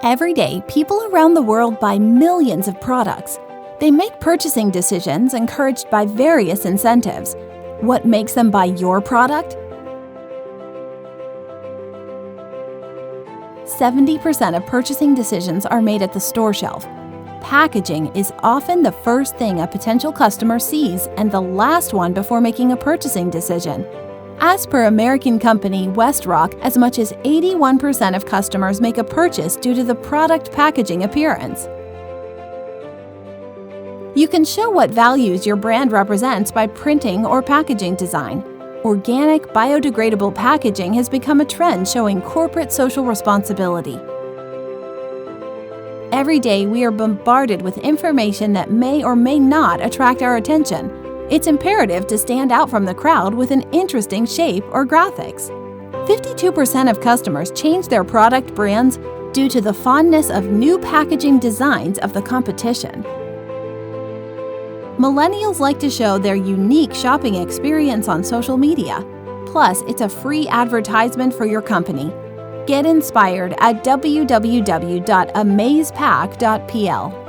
Every day, people around the world buy millions of products. They make purchasing decisions encouraged by various incentives. What makes them buy your product? 70% of purchasing decisions are made at the store shelf. Packaging is often the first thing a potential customer sees and the last one before making a purchasing decision. As per American company WestRock, as much as 81% of customers make a purchase due to the product packaging appearance. You can show what values your brand represents by printing or packaging design. Organic, biodegradable packaging has become a trend showing corporate social responsibility. Every day, we are bombarded with information that may or may not attract our attention. It's imperative to stand out from the crowd with an interesting shape or graphics. 52% of customers change their product brands due to the fondness of new packaging designs of the competition. Millennials like to show their unique shopping experience on social media. Plus, it's a free advertisement for your company. Get inspired at www.amazepack.pl.